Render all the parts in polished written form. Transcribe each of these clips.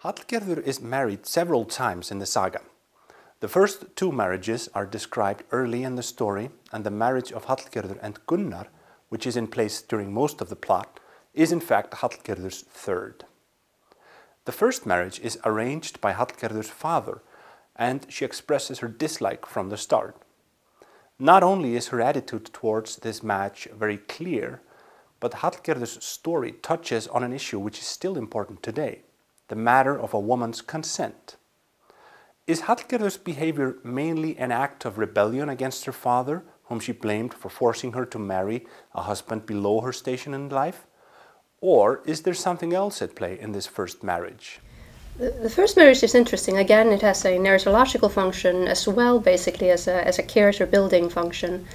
Hallgerður is married several times in the saga. The first two marriages are described early in the story, and the marriage of Hallgerður and Gunnar, which is in place during most of the plot, is in fact Hallgerður's third. The first marriage is arranged by Hallgerður's father, and she expresses her dislike from the start. Not only is her attitude towards this match very clear, but Hallgerður's story touches on an issue which is still important today, the matter of a woman's consent. Is Hallgerður's behavior mainly an act of rebellion against her father, whom she blamed for forcing her to marry a husband below her station in life? Or is there something else at play in this first marriage? The first marriage is interesting. Again, it has a narratological function as well, basically as a character building function.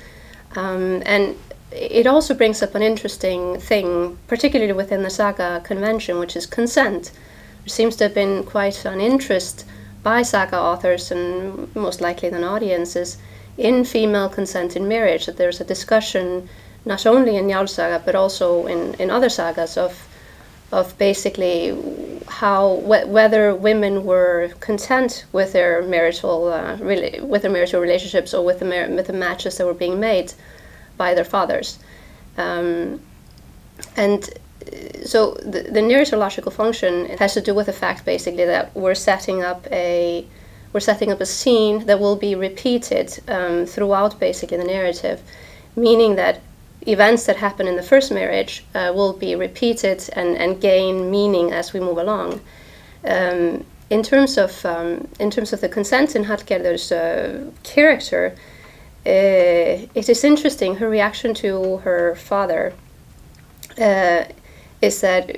And it also brings up an interesting thing, particularly within the saga convention, which is consent. There seems to have been quite an interest by saga authors, and most likely then audiences, in female consent in marriage. That there's a discussion, not only in Njál's saga, but also in other sagas, of basically whether women were content with their marital relationships or with the matches that were being made by their fathers, and so the narratological function has to do with the fact basically that we're setting up a scene that will be repeated throughout basically the narrative, meaning that events that happen in the first marriage will be repeated and gain meaning as we move along. In terms of the consent in Hallgerður's character, it is interesting. Her reaction to her father is that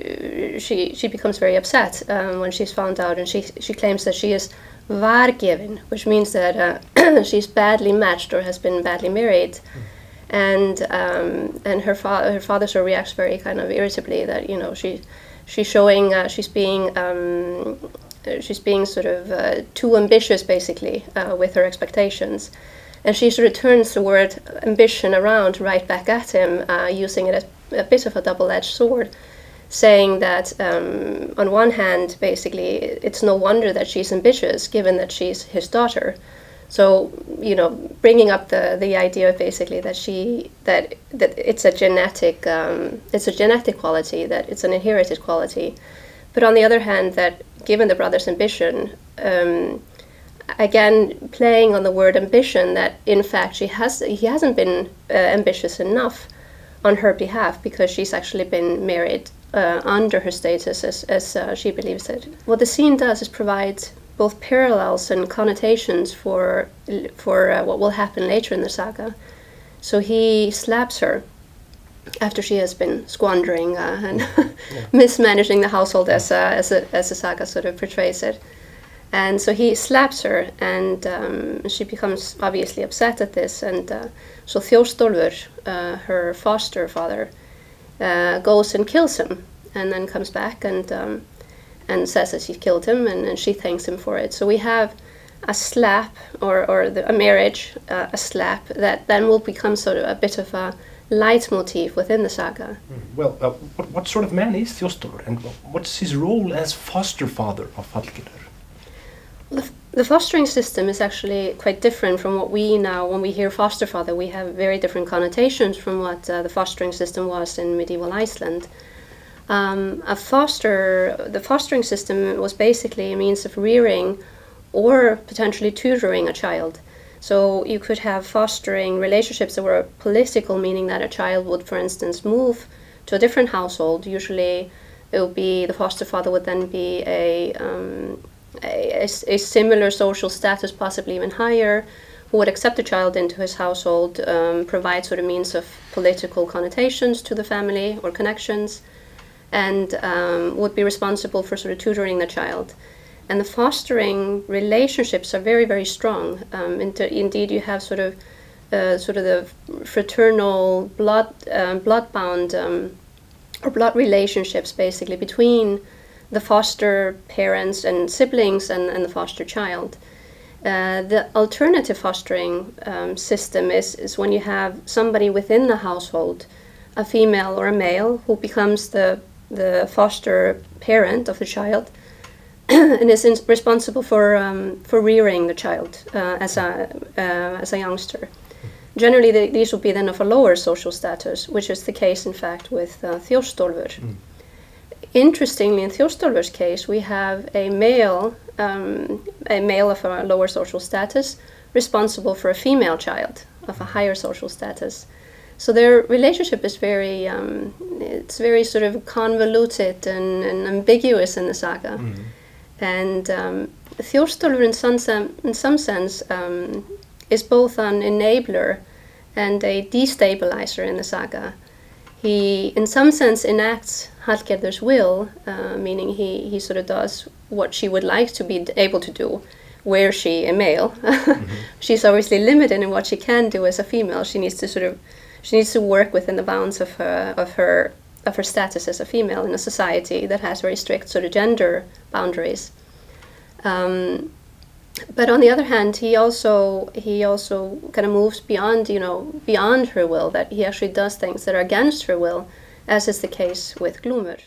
she becomes very upset when she's found out, and she claims that she is vargefin, which means that she's badly matched or has been badly married. And her father sort of reacts very kind of irritably that, you know, she's being sort of too ambitious basically with her expectations, and she sort of turns the word ambition around right back at him, using it as a bit of a double-edged sword, saying that on one hand basically it's no wonder that she's ambitious given that she's his daughter. So, you know, bringing up the idea basically that it's a genetic quality, that it's an inherited quality. But on the other hand, that given the brother's ambition, again playing on the word ambition, that in fact he hasn't been ambitious enough on her behalf because she's actually been married under her status as she believes it. What the scene does is provide both parallels and connotations for what will happen later in the saga. So he slaps her after she has been squandering and mismanaging the household, as the saga sort of portrays it. And so he slaps her, and she becomes obviously upset at this. And so Þjóstólfur, her foster father, goes and kills him, and then comes back and says that he killed him, and she thanks him for it. So we have a slap, or a marriage, a slap, that then will become sort of a bit of a leitmotif within the saga. Well, what sort of man is Þjóstólfur, and what's his role as foster father of Hallgerður? The fostering system is actually quite different from what we now, when we hear foster father, we have very different connotations from what the fostering system was in medieval Iceland. The fostering system was basically a means of rearing or potentially tutoring a child. So you could have fostering relationships that were political, meaning that a child would, for instance, move to a different household. Usually it would be, the foster father would then be a similar social status, possibly even higher, who would accept the child into his household, provide sort of means of political connotations to the family or connections, and would be responsible for sort of tutoring the child. And the fostering relationships are very, very strong. Indeed, you have sort of the fraternal blood-bound or blood relationships basically between the foster parents and siblings and the foster child. The alternative fostering system is when you have somebody within the household, a female or a male, who becomes the foster parent of the child, and is responsible for rearing the child as a youngster. Generally, these would be then of a lower social status, which is the case, in fact, with Þjóstólfur. Interestingly, in Þjóstólfur's case, we have a male of a lower social status responsible for a female child of a higher social status. So their relationship is very, it's very sort of convoluted and ambiguous in the saga. And Þjóstólfur, in some sense, is both an enabler and a destabilizer in the saga. He, in some sense, enacts Hallgerður's will, meaning he sort of does what she would like to be able to do, were she a male. She's obviously limited in what she can do as a female. She needs to work within the bounds of her status as a female in a society that has very strict sort of gender boundaries. But on the other hand, he also kind of moves beyond, beyond her will, that he actually does things that are against her will, as is the case with Glúmur.